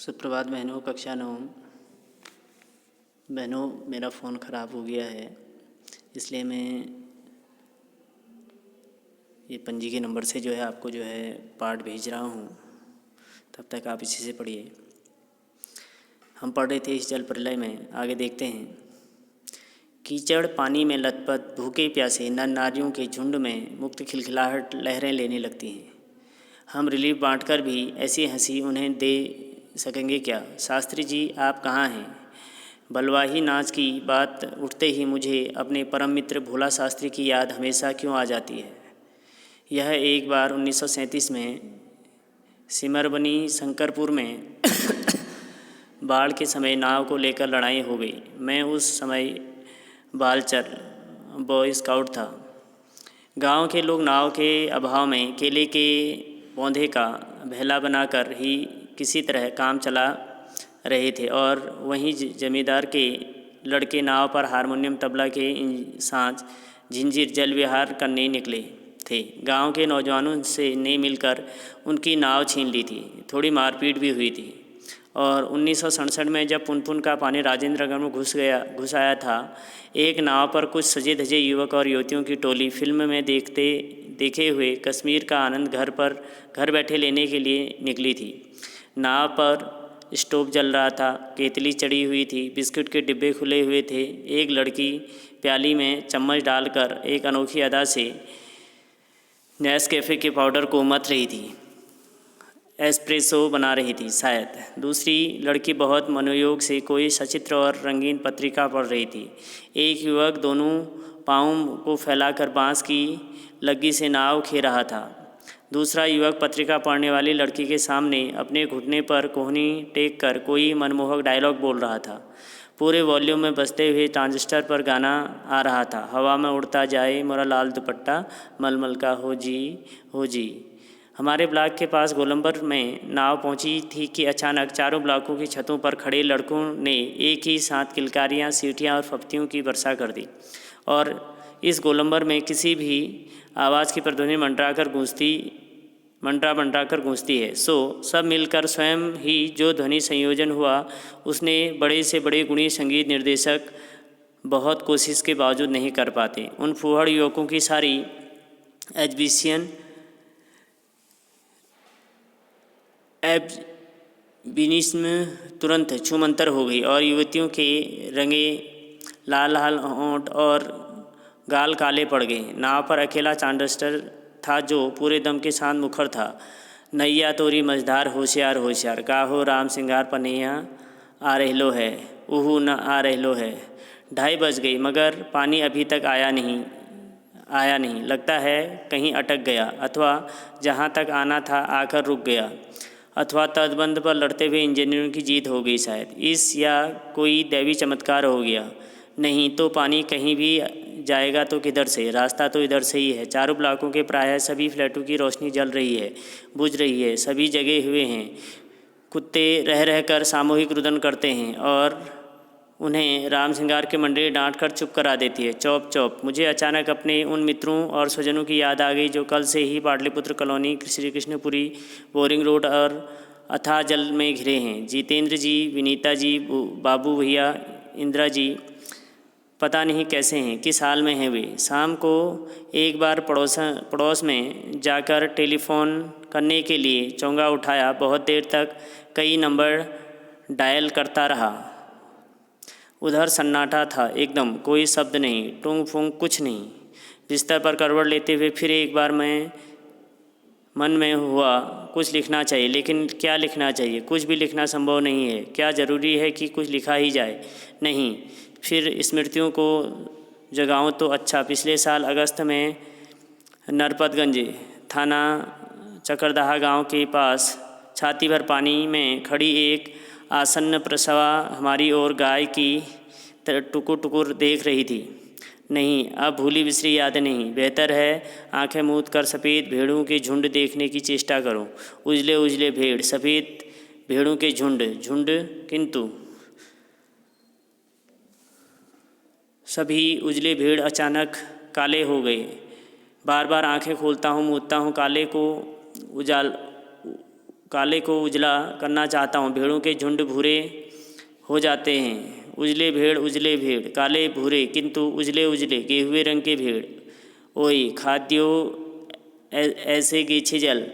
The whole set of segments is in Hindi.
सुप्रभात बहनों, कक्षा 9। बहनों, मेरा फ़ोन ख़राब हो गया है, इसलिए मैं ये पंजी के नंबर से जो है आपको जो है पाठ भेज रहा हूँ। तब तक आप इसी से पढ़िए। हम पढ़ रहे थे इस जल प्रलय में, आगे देखते हैं। कीचड़ पानी में लथपथ भूखे प्यासे नर नारियों के झुंड में मुक्त खिलखिलाहट लहरें लेने लगती हैं। हम रिलीफ बांटकर भी ऐसी हंसी उन्हें दे सकेंगे क्या? शास्त्री जी, आप कहाँ हैं? बलवाही नाच की बात उठते ही मुझे अपने परम मित्र भोला शास्त्री की याद हमेशा क्यों आ जाती है। यह एक बार 1937 में सिमरबनी शंकरपुर में बाढ़ के समय नाव को लेकर लड़ाई हो गई। मैं उस समय बालचर बॉय स्काउट था। गांव के लोग नाव के अभाव में केले के पौधे का भेला बनाकर ही किसी तरह काम चला रहे थे और वहीं जमींदार के लड़के नाव पर हारमोनियम तबला के साथ झिंझिर जल विहार करने निकले थे। गांव के नौजवानों से ने मिलकर उनकी नाव छीन ली थी। थोड़ी मारपीट भी हुई थी और 1967 में जब पुनपुन का पानी राजेंद्रनगर में घुस आया था, एक नाव पर कुछ सजे धजे युवक और युवतियों की टोली फिल्म में देखे हुए कश्मीर का आनंद घर बैठे लेने के लिए निकली थी। नाव पर स्टोव जल रहा था, केतली चढ़ी हुई थी, बिस्कुट के डिब्बे खुले हुए थे। एक लड़की प्याली में चम्मच डालकर एक अनोखी अदा से नेस्कैफे के पाउडर को मथ रही थी, एस्प्रेसो बना रही थी शायद। दूसरी लड़की बहुत मनोयोग से कोई सचित्र और रंगीन पत्रिका पढ़ रही थी। एक युवक दोनों पाँवों को फैलाकर बाँस की लग्गी से नाव खे रहा था। दूसरा युवक पत्रिका पढ़ने वाली लड़की के सामने अपने घुटने पर कोहनी टेक कर कोई मनमोहक डायलॉग बोल रहा था। पूरे वॉल्यूम में बजते हुए ट्रांजिस्टर पर गाना आ रहा था, हवा में उड़ता जाए मोरा लाल दुपट्टा मलमल का हो जी। हमारे ब्लॉक के पास गोलंबर में नाव पहुंची थी कि अचानक चारों ब्लॉकों की छतों पर खड़े लड़कों ने एक ही साथ किलकारियां, सीटियां और फप्तियों की वर्षा कर दी और इस गोलंबर में किसी भी आवाज़ की प्रतिध्वनि मंडरा कर गूंजती है। सो सब मिलकर स्वयं ही जो ध्वनि संयोजन हुआ उसने बड़े से बड़े गुणी संगीत निर्देशक बहुत कोशिश के बावजूद नहीं कर पाते। उन फूहड़ युवकों की सारी एब्बिनिज्म तुरंत छूमंतर हो गई और युवतियों के रंगे लाल होंठ और गाल काले पड़ गए। नाव पर अकेला चांडस्टर था जो पूरे दम के साथ मुखर था। नैया तोरी मझधार होशियार काहो राम सिंगार पनैया आ रहलो है, उहू न आ रहलो है। 2:30 बज गई मगर पानी अभी तक आया नहीं। लगता है कहीं अटक गया, अथवा जहाँ तक आना था आकर रुक गया, अथवा तटबंध पर लड़ते हुए इंजीनियरों की जीत हो गई शायद। इस या कोई दैवी चमत्कार हो गया। नहीं तो पानी कहीं भी जाएगा तो किधर से? रास्ता तो इधर से ही है। चारों ब्लॉकों के प्रायः सभी फ्लैटों की रोशनी जल रही है, बुझ रही है, सभी जगे हुए हैं। कुत्ते रह कर सामूहिक रुदन करते हैं और उन्हें राम सिंगार की मंडली डांट कर चुप करा देती है। चौप चौप। मुझे अचानक अपने उन मित्रों और स्वजनों की याद आ गई जो कल से ही Pataliputra colony, Shri Krishnapuri, boring road और अथाह जल में घिरे हैं। जितेंद्र जी, विनीता जी, बाबू भैया, इंदिरा जी पता नहीं कैसे हैं, किस हाल में हैं वे। शाम को एक बार पड़ोस में जाकर टेलीफोन करने के लिए चोंगा उठाया। बहुत देर तक कई नंबर डायल करता रहा। उधर सन्नाटा था एकदम, कोई शब्द नहीं, टूंग फूंग कुछ नहीं। बिस्तर पर करवट लेते हुए फिर एक बार मन में हुआ कुछ लिखना चाहिए, लेकिन क्या लिखना चाहिए? कुछ भी लिखना संभव नहीं है। क्या ज़रूरी है कि कुछ लिखा ही जाए? नहीं। फिर स्मृतियों को जगाऊं तो अच्छा। पिछले साल अगस्त में नरपतगंज थाना चकरदहा गांव के पास छाती भर पानी में खड़ी एक आसन्न प्रसवा हमारी ओर गाय की टुकुर टुकुर देख रही थी। नहीं, अब भूली बिसरी याद नहीं। बेहतर है आंखें मूंद कर सफ़ेद भेड़ों के झुंड देखने की चेष्टा करो। उजले उजले भेड़, सफ़ेद भेड़ों के झुंड, किंतु सभी उजले भेड़ अचानक काले हो गए। बार बार आंखें खोलता हूँ, मूदता हूँ, काले को उजला करना चाहता हूँ। भेड़ों के झुंड भूरे हो जाते हैं। उजले भेड़ काले भूरे किंतु उजले उजले गेहुए रंग के भेड़। ओई खाद्यो ऐसे गेछे जल।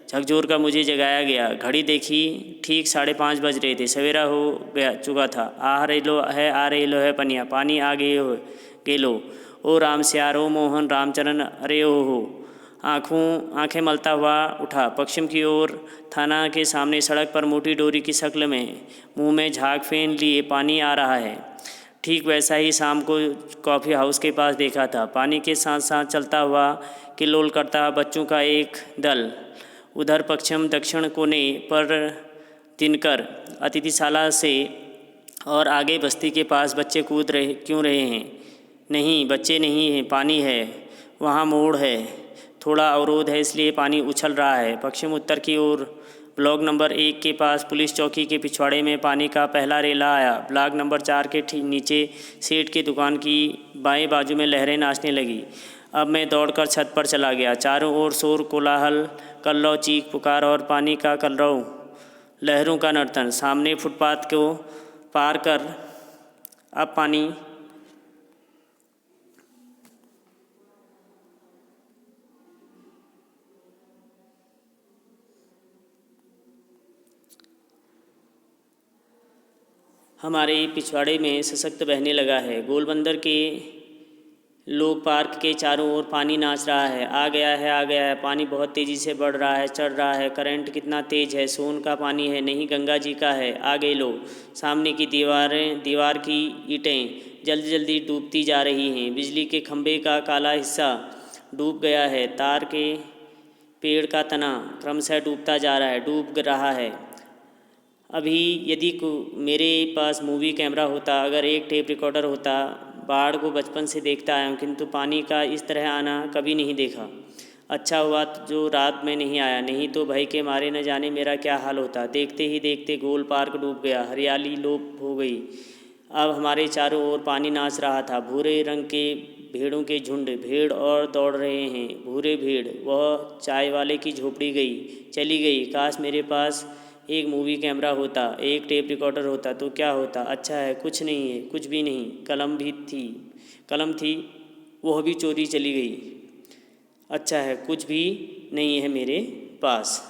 झकझोर का मुझे जगाया गया। घड़ी देखी, ठीक 5:30 बज रहे थे। सवेरा हो गया चुका था। आ रही लो है पनिया, पानी आ गए हो गेलो। ओ राम सियारो मोहन रामचरण अरे ओ हो। आंखें मलता हुआ उठा। पश्चिम की ओर थाना के सामने सड़क पर मोटी डोरी की शक्ल में मुंह में झाग फेन लिए पानी आ रहा है। ठीक वैसा ही शाम को कॉफ़ी हाउस के पास देखा था। पानी के साथ साथ चलता हुआ किल्लोल करता बच्चों का एक दल। उधर पश्चिम दक्षिण कोने पर दिनकर अतिथिशाला से और आगे बस्ती के पास बच्चे कूद रहे क्यों रहे हैं? नहीं, बच्चे नहीं हैं, पानी है। वहाँ मोड़ है, थोड़ा अवरोध है, इसलिए पानी उछल रहा है। पश्चिम उत्तर की ओर ब्लॉक नंबर 1 के पास पुलिस चौकी के पिछवाड़े में पानी का पहला रेला आया। ब्लॉक नंबर 4 के ठीक नीचे सेठ की दुकान की बाएं बाजू में लहरें नाचने लगी। अब मैं दौड़कर छत पर चला गया। चारों ओर शोर कोलाहल, कल्लौ, चीख पुकार और पानी का कलरव, लहरों का नर्तन। सामने फुटपाथ को पार कर अब पानी हमारे पिछवाड़े में सशक्त बहने लगा है। गोलबंदर के लोग पार्क के चारों ओर पानी नाच रहा है। आ गया है। पानी बहुत तेज़ी से बढ़ रहा है, चढ़ रहा है। करंट कितना तेज़ है। सोन का पानी है, नहीं गंगा जी का है। आ गए लो। सामने की दीवार की ईंटें जल्दी जल्दी डूबती जा रही हैं। बिजली के खंभे का काला हिस्सा डूब गया है। तार के पेड़ का तना क्रमशः डूब रहा है। अभी यदि मेरे पास मूवी कैमरा होता, अगर एक टेप रिकॉर्डर होता। बाढ़ को बचपन से देखता आया हूँ, किंतु पानी का इस तरह आना कभी नहीं देखा। अच्छा हुआ जो रात में नहीं आया, नहीं तो भय के मारे न जाने मेरा क्या हाल होता। देखते ही देखते गोल पार्क डूब गया, हरियाली लोप हो गई। अब हमारे चारों ओर पानी नाच रहा था। भूरे रंग के भेड़ों के झुंड भेड़ और दौड़ रहे हैं। भूरे भेड़। वह चाय वाले की झोपड़ी चली गई। काश मेरे पास एक मूवी कैमरा होता, एक टेप रिकॉर्डर होता तो क्या होता। अच्छा है, कुछ नहीं है, कुछ भी नहीं। कलम थी, वह भी चोरी चली गई। अच्छा है, कुछ भी नहीं है मेरे पास।